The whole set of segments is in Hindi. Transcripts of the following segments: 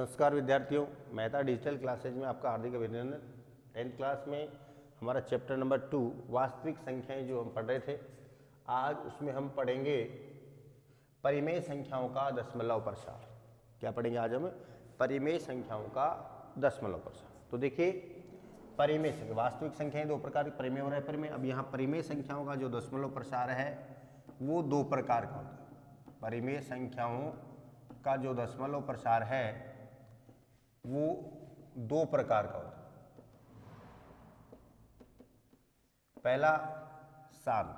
नमस्कार विद्यार्थियों, मेहता डिजिटल क्लासेज में आपका हार्दिक अभिनंदन। 10th क्लास में हमारा चैप्टर नंबर 2 वास्तविक संख्याएं जो हम पढ़ रहे थे, आज उसमें हम पढ़ेंगे परिमेय संख्याओं का दशमलव प्रसार। क्या पढ़ेंगे आज हम? परिमेय संख्याओं का दशमलव प्रसार। तो देखिए, परिमेय संख्या, वास्तविक संख्याएं दो प्रकार की, परिमेय और अपरिमेय। अब यहाँ परिमेय संख्याओं का जो दशमलव प्रसार है वो दो प्रकार का होता है। परिमेय संख्याओं का जो दशमलव प्रसार है वो दो प्रकार का होता है। पहला शांत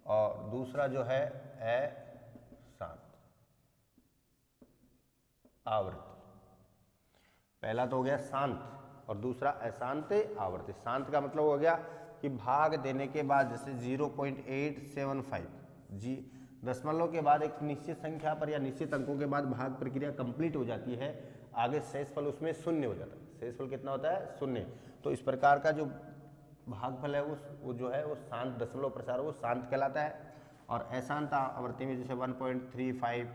और दूसरा जो है अशांत आवर्ती। पहला तो हो गया शांत और दूसरा अशांत आवर्ती। शांत का मतलब हो गया कि भाग देने के बाद जैसे 0.875 जी दशमलव के बाद एक निश्चित संख्या पर या निश्चित अंकों के बाद भाग प्रक्रिया कंप्लीट हो जाती है, आगे शेषफल उसमें शून्य हो जाता है। शेषफल कितना होता है? शून्य। तो इस प्रकार का जो भागफल है वो जो है वो शांत दशमलव प्रसार, वो शांत कहलाता है। और अशांत आवर्ती में जैसे 1.35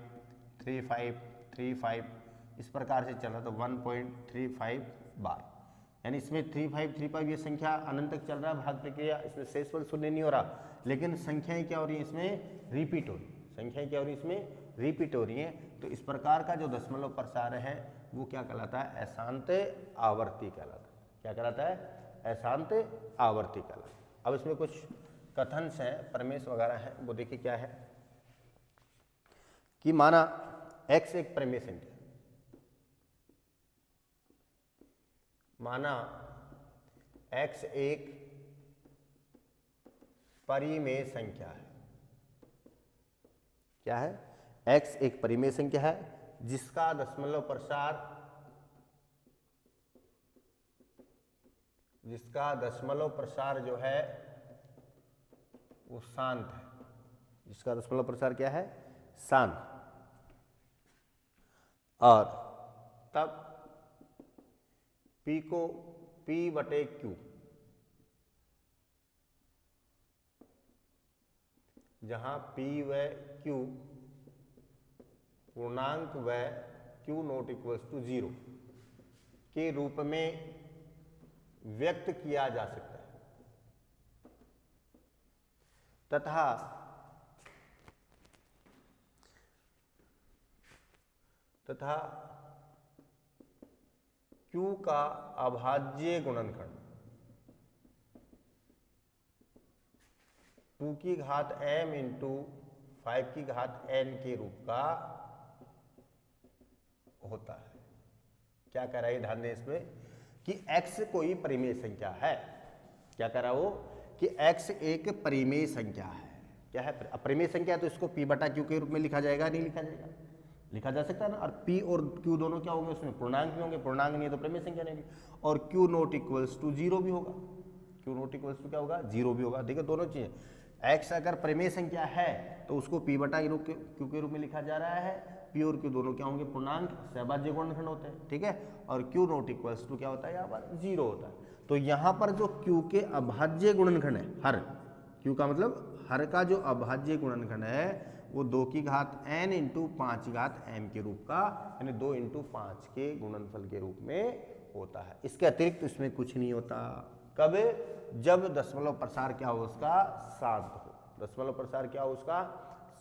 35 35 इस प्रकार से चल रहा, तो 1.35 बार, यानी इसमें 3535 ये संख्या अनंत तक चल रहा है भाग प्रक्रिया, इसमें शेषफल शून्य नहीं हो रहा, लेकिन संख्याएं क्या हो रही है? इसमें रिपीट हो रही है। संख्याएं क्या हो रही है? इसमें रिपीट हो रही हैं। तो इस प्रकार का जो दशमलव प्रसार है वो क्या कहलाता है? अशांत आवर्ती कहलाता है। क्या कहलाता है? अशांत आवर्ती कहलाता है। अब इसमें कुछ कथन हैं, प्रमेय वगैरह है, वो देखिए क्या है कि माना x एक परिमेय संख्या, माना x एक परिमेय संख्या है। क्या है? x एक परिमेय संख्या है जिसका दशमलव प्रसार जो है वो शांत है। जिसका दशमलव प्रसार क्या है? शांत। और तब p को p/q, जहां p व q पूर्णांक व q नॉट इक्वल्स टू 0 के रूप में व्यक्त किया जा सकता है, तथा q का अभाज्य गुणनखंड 2 की घात m इंटू 5 की घात n के रूप का होता है। क्या कह रहा है? ध्यान दें इसमें कि x कोई परिमेय संख्या है। क्या कह रहा है वो? कि x एक परिमेय संख्या है। क्या है? अपरिमेय संख्या, तो इसको p/q के रूप में लिखा जाएगा? नहीं लिखा जाएगा? लिखा जा सकता है ना। और p और q दोनों क्या होंगे? उसमें पूर्णांक भी होंगे। पूर्णांक नहीं है तो परिमेय संख्या नहीं होगी। और q नॉट इक्वल्स टू 0 भी होगा। q नॉट इक्वल्स टू क्या होगा? 0 भी होगा। देखिए दोनों चीजें, x अगर परिमेय संख्या है तो उसको p/q के रूप में लिखा जा रहा है। p और q दोनों क्या होंगे? पूर्णांक, सहभाज्य गुणनखंड होते हैं। ठीक है। और q नॉट इक्वल्स टू क्या होता है? यहाँ पर 0 होता है। तो यहाँ पर जो q के अभाज्य गुणनखंड है, हर, q का मतलब हर का जो अभाज्य गुणनखंड है वो 2 की घात n इंटू 5 की घात m के रूप का, यानी 2 इंटू 5 के गुणनफल के रूप में होता है। इसके अतिरिक्त इसमें कुछ नहीं होता। कब? जब दशमलव प्रसार क्या हो? उसका शांत हो। दशमलव प्रसार क्या हो? उसका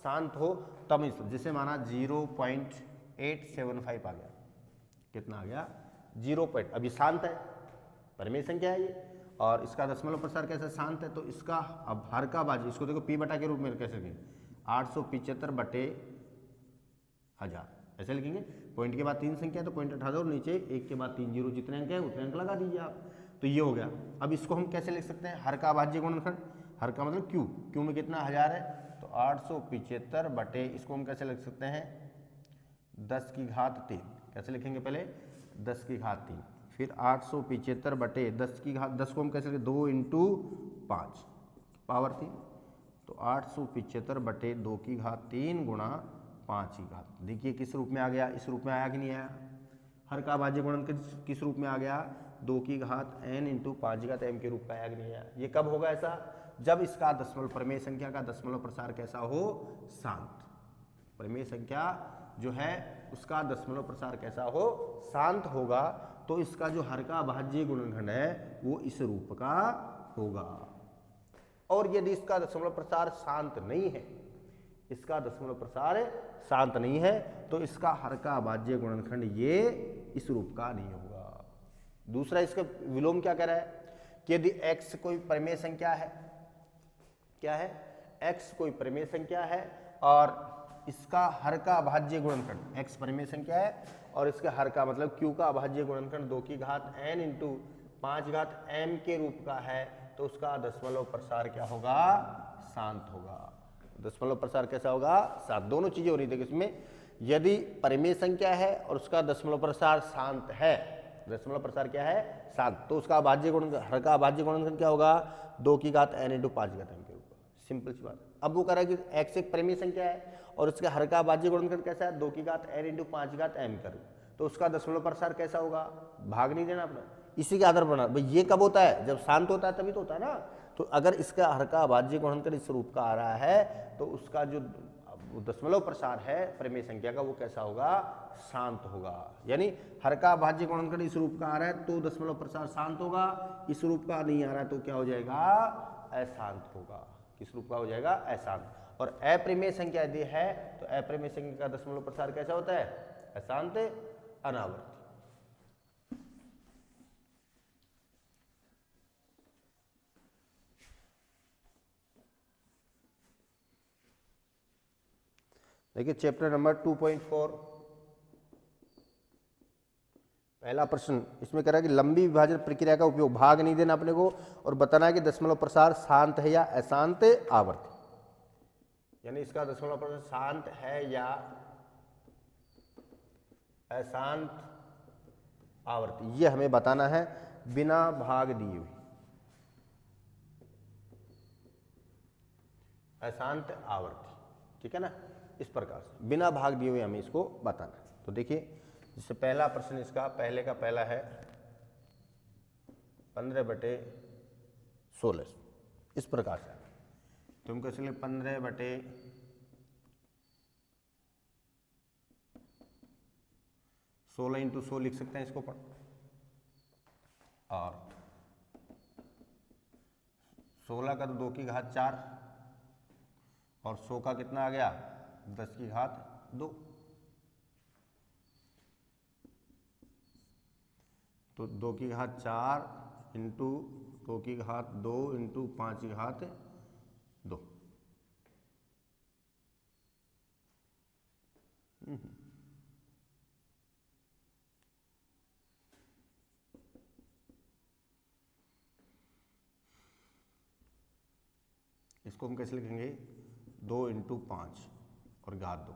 शांत हो। तब इस जैसे माना 0.875 आ गया। कितना आ गया? 0. अभी शांत है, परिमेय संख्या है ये, और इसका दशमलव प्रसार कैसे शांत है? तो इसका अब हर का भाज्य, इसको देखो p/, के रूप में कैसे लिखेंगे? 875/1000 ऐसे लिखेंगे। पॉइंट के बाद 3 संख्या, तो पॉइंट हटा दो और नीचे 1 के बाद 3 जीरो, जितने अंक हैं उतने अंक लगा दीजिए आप। तो ये हो गया। अब इसको हम कैसे लिख सकते हैं? हर का अभाज्य गुणनखंड, हर का मतलब q में कितना? 1000 है, तो 875 इसको हम कैसे लिख सकते हैं? 10 की घात 3। कैसे लिखेंगे? पहले 10 की घात 3, फिर 875/10 की घात 10 को हम कैसे लिखें? 2 इंटू 5 पावर 3, तो 875/2 की घात 3 गुणा 5 की घात। देखिए किस रूप में आ गया? इस रूप में आया कि नहीं आया? हर का अभाज्य गुणनखंड किस रूप में आ गया? 2 की घात n इंटू 5 की घात m के रूप का आया कि नहीं आया? ये कब होगा ऐसा? जब इसका दशमलव, परिमेय संख्या का दशमलव प्रसार कैसा हो? शांत। परिमेय संख्या जो है उसका दशमलव प्रसार कैसा हो, शांत होगा, तो इसका जो हर का अभाज्य गुणनखंड है वो इस रूप का होगा। और यदि इसका दशमलव प्रसार शांत नहीं है, इसका दशमलव प्रसार शांत नहीं है, तो इसका हर का अभाज्य गुणनखंड ये इस रूप का नहीं होगा। दूसरा इसका विलोम क्या कह रहा है कि यदि x कोई परिमेय संख्या है, क्या है, x कोई परिमेय संख्या है और इसका हर का अभाज्य गुणनखंड, x परिमेय संख्या है और इसके हर का मतलब q का अभाज्य गुणनखंड 2 की घात n इंटू 5 घात m के रूप का है, तो उसका दशमलव प्रसार क्या होगा, शांत होगा। दशमलव प्रसार कैसा होगा, शांत। दोनों चीजें हो रही थी इसमें, यदि परिमेय संख्या है और उसका दशमलव प्रसार शांत है, दशमलव प्रसार क्या है, शांत, तो उसका अभाज्य गुणनखंड, हर का अभाज्य गुणनखंड क्या होगा, 2 की घात n इंटू 5 घात m के रूप का। सिंपल सी बात। अब वो कह रहा है कि x एक परिमेय संख्या है और उसके हर का अभाज्य गुणनखंड कैसा है, 2 की घात n इंटू 5 घात m कर, तो उसका दशमलव प्रसार कैसा होगा, भाग नहीं देना अपना, इसी के आधार पर बना। भाई ये कब होता है, जब शांत होता है तभी तो होता है ना। तो अगर इसका हर का अभाज्य गुणनखंड इस रूप का आ रहा है, तो उसका जो दशमलव प्रसार है परिमेय संख्या का वो कैसा होगा, शांत होगा। यानी हर का अभाज्य गुणनखंड इस रूप का आ रहा है तो दशमलव प्रसार शांत होगा, इस रूप का नहीं आ रहा है तो क्या हो जाएगा, अशांत होगा। किस रूप का हो जाएगा, अशांत। और अपरिमेय संख्या यदि है तो अपरिमेय संख्या का दशमलव प्रसार कैसा होता है, अशांत, अनावर्ती। देखिए चैप्टर नंबर 2.4 पहला प्रश्न इसमें कह रहा है कि लंबी विभाजन प्रक्रिया का उपयोग, भाग नहीं देना अपने को, और बताना है कि दशमलव प्रसार शांत है या अशांत आवर्ती। यानी इसका दशमलव प्रसार शांत है या अशांत आवर्ती, ये हमें बताना है बिना भाग दिए हुए। अशांत आवर्ती, ठीक है ना, इस प्रकार से बिना भाग दिए हुए हमें इसको बताना है। तो देखिए जैसे पहला प्रश्न इसका पहले का पहला है 15/16 इस प्रकार से, तुम कैसे 15/16 इंटू 100 लिख सकते हैं इसको पढ़, और 16 का तो 2 की घात 4 और 100 का कितना आ गया, 10 की घात 2, तो 2 की घात 4 इंटू 2 की घात 2 इंटू 5 की घात 2। इसको हम कैसे लिखेंगे, 2 इंटू 5 और घात 2,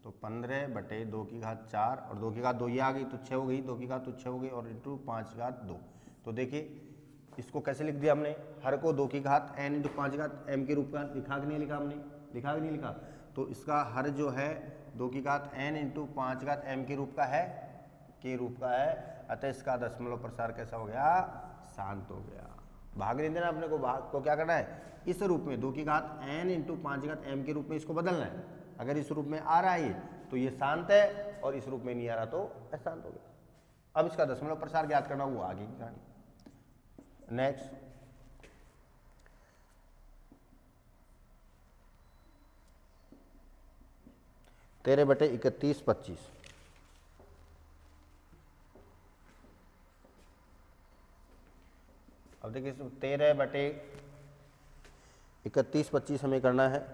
तो 15/2 की घात 4 और 2 की घात 2 ये आ गई तो 6 हो गई, 2 की घात तो 6 हो गई, और इंटू 5 की घात 2। तो देखिए इसको कैसे लिख दिया हमने, हर को 2 की घात n इंटू 5 की घात m के रूप का लिखा कि नहीं लिखा, हमने लिखा कि नहीं लिखा। तो इसका हर जो है 2 की घात n इंटू 5 की घात m के रूप का है, अतः इसका दशमलव प्रसार कैसा हो गया, शांत हो गया। भाग नहीं देना अपने को, भाग को क्या करना है, इस रूप में 2 की घात n इंटू 5 की घात m के रूप में इसको बदलना है। अगर इस रूप में आ रहा है तो ये शांत है, और इस रूप में नहीं आ रहा तो अशांत हो गया। अब इसका दशमलव प्रसार ज्ञात करना, वो आगे की कहानी। नेक्स्ट 13/31-25, अब देखिए 13/31-25 हमें करना है।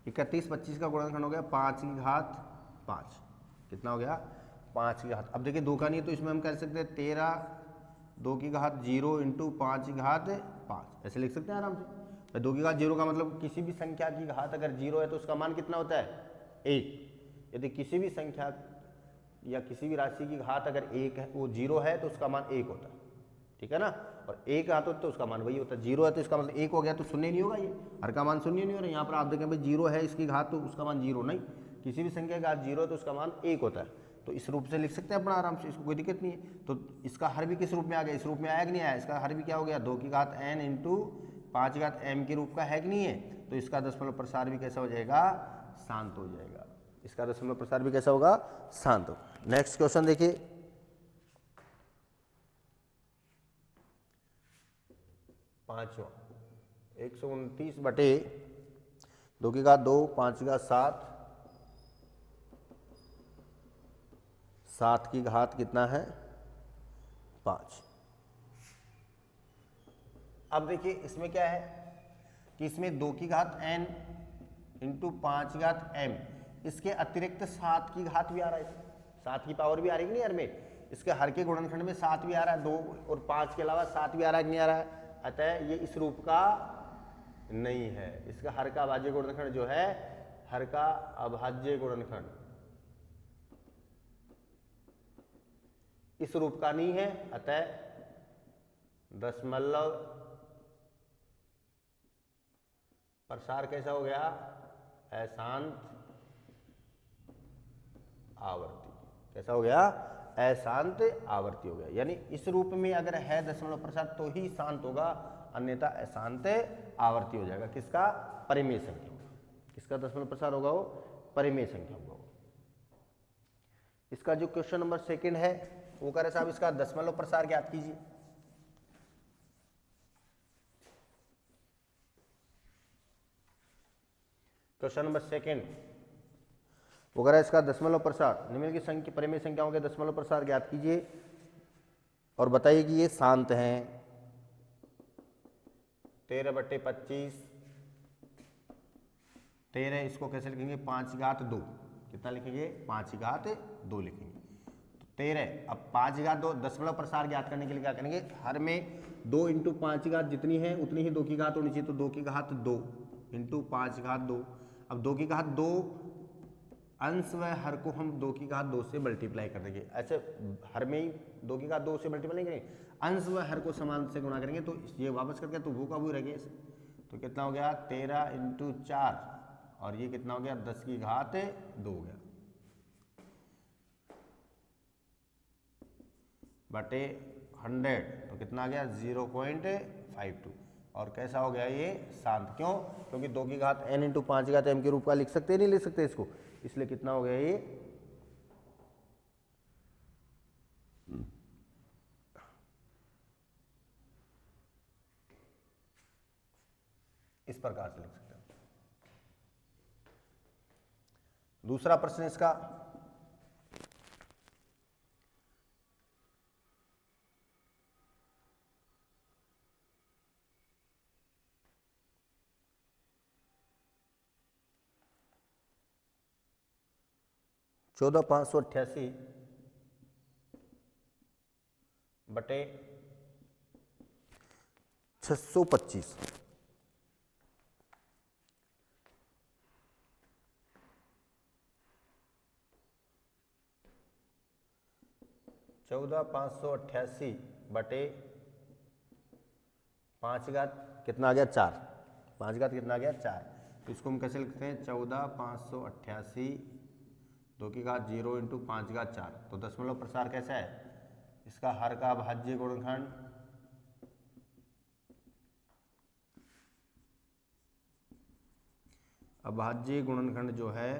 31-25 का गुणनखंड हो गया 5 की घात 5, कितना हो गया, 5 की घात। अब देखिए 2 का नहीं है तो इसमें हम कह सकते हैं 13 2 की घात 0 इंटू 5 की घात 5, ऐसे लिख सकते हैं आराम से। 2 की घात 0 का मतलब किसी भी संख्या की घात अगर 0 है तो उसका मान कितना होता है, 1। यदि किसी भी संख्या या किसी भी राशि की घात अगर 1 है, वो 0 है तो उसका मान 1 होता है, ठीक है ना। और 1 घात हो तो उसका मान वही होता है, 0 है तो इसका मतलब 1 हो गया, तो शून्य नहीं होगा, ये हर का मान शून्य नहीं हो रहा। यहाँ पर आप देखें भाई 0 है इसकी घात तो उसका मान 0 नहीं, किसी भी संख्या की घात 0 है तो उसका मान 1 होता है। तो इस रूप से लिख सकते हैं अपना आराम से, इसको कोई दिक्कत नहीं है। तो इसका हर भी किस रूप में आ गया, इस रूप में आया कि नहीं आया, इसका हर भी क्या हो गया, 2 की घात n इंटू 5 की घात m के रूप का है कि नहीं है। तो तो इसका दशमलव प्रसार भी कैसा हो जाएगा, शांत हो जाएगा। इसका दशमलव प्रसार भी कैसा होगा, शांत हो। नेक्स्ट क्वेश्चन देखिए, पांचवा 129 बटे 2 की घात 2, 5 की घात 7, 7 की घात कितना है 5। अब देखिए इसमें क्या है कि इसमें 2 की घात n इंटू 5 की घात m, इसके अतिरिक्त 7 की घात भी आ रहा है, 7 की पावर भी आ रही है कि नहीं हर में, इसके हर के गुणनखंड में 7 भी आ रहा है, 2 और 5 के अलावा 7 भी आ रहा है कि नहीं आ रहा है। अतः ये इस रूप का नहीं है, इसका हर का अभाज्य गुणनखंड जो है, हर का अभाज्य गुणनखंड इस रूप का नहीं है। अतः दशमलव प्रसार कैसा हो गया, अशांत आवर्ती। कैसा हो गया, अशांत आवर्ती हो गया। यानी इस रूप में अगर है दशमलव प्रसार तो ही शांत होगा, अन्यथा अशांत आवर्ती हो जाएगा। किसका, परिमेय संख्या होगा। किसका दशमलव प्रसार होगा, वो परिमेय संख्या होगा। इसका जो क्वेश्चन नंबर 2 है वो कह रहे साहब इसका दशमलव प्रसार ज्ञात कीजिए। क्वेश्चन नंबर 2 वो कह रहा है इसका दशमलव प्रसार, निम्नलिखित की संख्या परिमेय संख्याओं के दशमलव प्रसार ज्ञात कीजिए और बताइए कि ये शांत हैं। 13 बटे 25, 13 इसको कैसे लिखेंगे, 5 की घात 2, कितना लिखेंगे, 5 की घात 2 लिखेंगे। तो 13, अब 5 की घात 2 दशमलव प्रसार ज्ञात करने के लिए क्या करेंगे, हर में 2 इंटू 5 की घात जितनी है उतनी ही 2 की घात होनी चाहिए, तो 2 की घात 2 इंटू 5 की घात 2। अब 2 की घात 2 अंश व हर को हम 2 की घात 2 से मल्टीप्लाई कर देंगे। ऐसे हर में ही 2 की घात 2 से मल्टीप्लाई नहीं करेंगे, अंश व हर को समान से गुणा करेंगे, तो ये वापस करके तो वो का वो रह गया। तो कितना हो गया, 13 इंटू 4 और ये कितना हो गया, 10 की घात 2 हो गया बटे 100, तो कितना आ गया 0.52। और कैसा हो गया ये, शांत। क्यों, क्योंकि 2 की घात n इंटू 5 की घात m के रूप का लिख सकते, नहीं लिख सकते इसको, इसलिए कितना हो गया ये, इस प्रकार से लिख सकते हैं। दूसरा प्रश्न इसका, चौदह 588 बटे 625, 14,588 बटे 5 की घात कितना आ गया 4, 5 की घात कितना आ गया 4। तो इसको हम कैसे लिखते हैं, 14,588 2 की घात 0 इंटू 5 की घात 4। तो दशमलव प्रसार कैसा है, इसका हर का अभाज्य गुणनखंड अभाज्य गुणनखंड जो है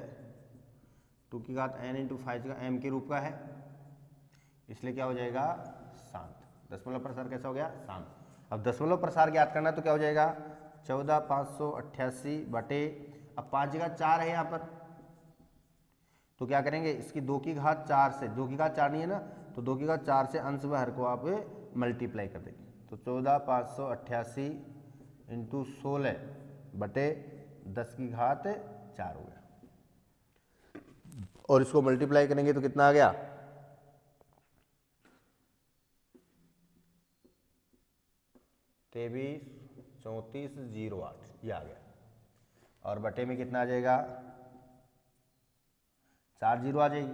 2 की घात n इंटू 5 का m के रूप का है, इसलिए क्या हो जाएगा, शांत। दशमलव प्रसार कैसा हो गया, शांत। अब दशमलव प्रसार ज्ञात करना तो क्या हो जाएगा, 14,588 बटे, अब 5 की घात 4 है यहाँ पर, तो क्या करेंगे, इसकी 2 की घात 4 से, 2 की घात 4 नहीं है ना, तो 2 की घात 4 से अंश व हर को आप मल्टीप्लाई कर देंगे। तो 14,588 इंटू 16 बटे 10 की घात 4 हो गया, और इसको मल्टीप्लाई करेंगे तो कितना आ गया, 233408 ये आ गया। और बटे में कितना आ जाएगा, 4 जीरो आ जाएगी,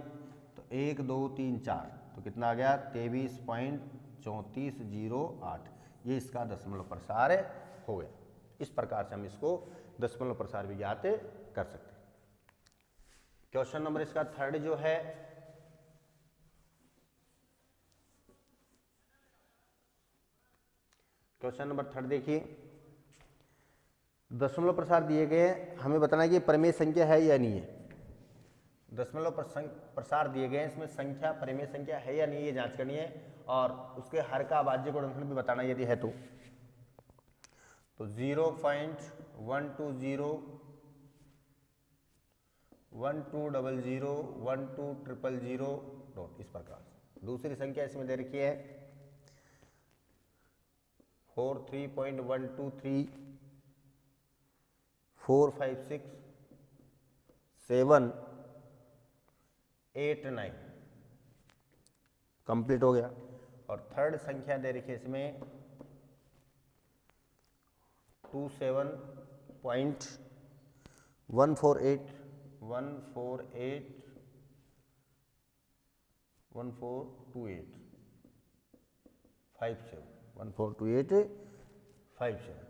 तो 1 2 3 4, तो कितना आ गया 23.3408। ये इसका दशमलव प्रसार हो गया। इस प्रकार से हम इसको दशमलव प्रसार भी ज्ञात कर सकते हैं। क्वेश्चन नंबर इसका 3 जो है, क्वेश्चन नंबर 3 देखिए, दशमलव प्रसार दिए गए हैं, हमें बताना है कि परिमेय संख्या है या नहीं है। दशमलव प्रसार दिए गए हैं, इसमें संख्या परिमेय संख्या है या नहीं, ये जांच करनी है और उसके हर का अभाज्य गुणनखंड भी बताना यदि है तो 0.120 1200 12000 डॉट इस प्रकार। दूसरी संख्या इसमें दे रखी है 43.123 456 789 कंप्लीट हो गया। और थर्ड संख्या दे रखी है इसमें 27.148 142857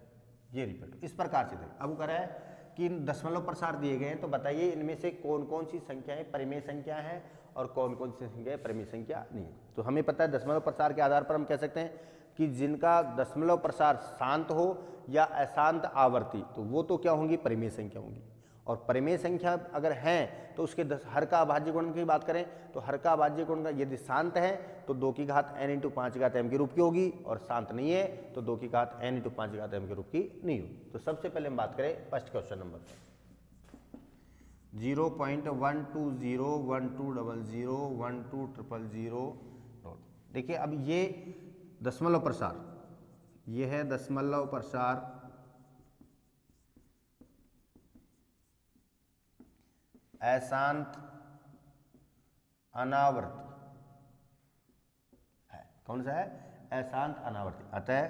ये रिपीट इस प्रकार से देखें। अब कह रहा है कि इन दशमलव प्रसार दिए गए हैं, तो बताइए इनमें से कौन कौन सी संख्याएं परिमेय संख्या हैं और कौन कौन सी संख्याएं परिमेय संख्या नहीं है। तो हमें पता है दशमलव प्रसार के आधार पर हम कह सकते हैं कि जिनका दशमलव प्रसार शांत हो या अशांत आवर्ती, तो वो तो क्या होंगी, परिमेय संख्या होंगी। और परिमेय संख्या अगर हैं तो उसके हर का अभाज्य गुणन की बात करें तो हर का अभाज्य गुणन यदि शांत है तो 2 की घात n × 5 की घात m के रूप की होगी, और शांत नहीं है तो 2 की घात n × 5 की घात m के रूप की नहीं होगी। तो सबसे पहले हम बात करें फर्स्ट क्वेश्चन नंबर 0.120 1200 देखिए अब ये दशमलव प्रसार, ये है दशमलव प्रसार अशांत अनावर्ती है। कौन सा है, अशांत अनावर्ती। अतः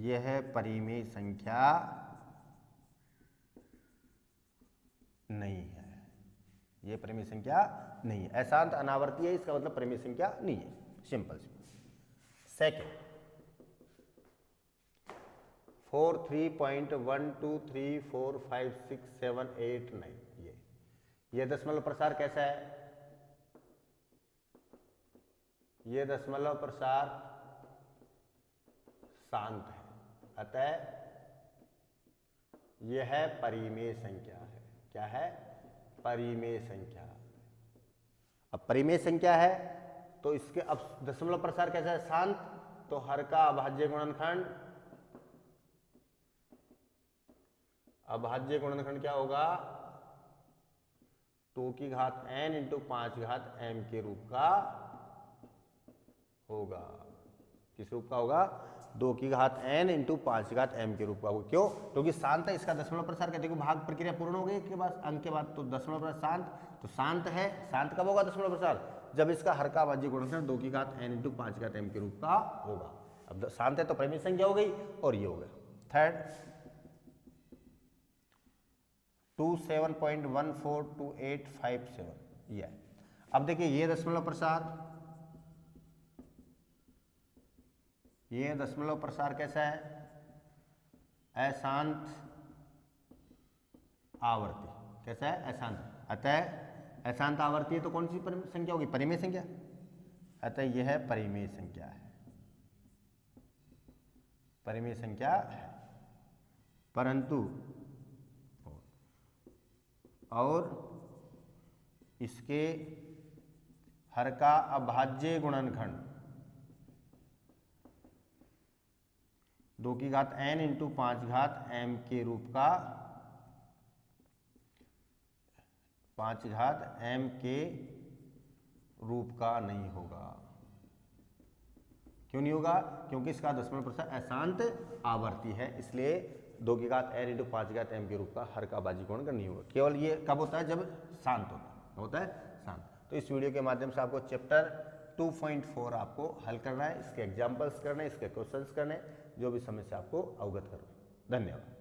यह परिमेय संख्या नहीं है, यह परिमेय संख्या नहीं है। अशांत अनावर्ती है, इसका मतलब परिमेय संख्या नहीं है, सिंपल सी। सेकेंड 43.123456789 ये दशमलव प्रसार कैसा है, ये दशमलव प्रसार शांत है, अतः यह परिमेय संख्या है। क्या है, परिमेय संख्या। अब परिमेय संख्या है तो इसके अब दशमलव प्रसार कैसा है, शांत, तो हर का अभाज्य गुणनखंड, अभाज्य गुणनखंड क्या होगा, 2 की घात n × 5 की घात m के रूप का होगा। किस रूप का होगा, 2 की घात n × 5 की घात m के रूप का होगा। क्यों, क्योंकि शांत है, इसका दशमलव प्रसार कहते हैं भाग प्रक्रिया पूर्ण हो गई के बाद अंक के बाद, तो दशमलव प्रसार शांत, तो शांत है। शांत कब होगा दशमलव प्रसार, जब इसका हर का अभाज्य गुणनखंड 2 की घात n × 5 की घात m के रूप का होगा। अब शांत है तो परिमेय संख्या हो गई, और ये हो गया। थर्ड 27.142857 ये है। अब देखिए ये दशमलव प्रसार, ये दशमलव प्रसार कैसा है, अशांत आवर्ती। कैसा है, अशांत। अतः अशांत आवर्ती है तो कौन सी संख्या होगी, परिमेय संख्या। अतः यह परिमेय संख्या है, परिमेय संख्या है। परंतु और इसके हर का अभाज्य गुणनखंड 2 की घात n × 5 घात m के रूप का, 5 घात m के रूप का नहीं होगा। क्यों नहीं होगा, क्योंकि इसका दशमलव प्रसार अशांत आवर्ती है, इसलिए 2 की घात n × 5 की घात m के रूप का हर का अभाज्य गुणनखंड नहीं होगा। केवल ये कब होता है, जब शांत होता है शांत। तो इस वीडियो के माध्यम से आपको चैप्टर 2.4 आपको हल करना है, इसके एग्जाम्पल्स करने, इसके क्वेश्चंस करने, जो भी समस्या आपको अवगत करना। धन्यवाद।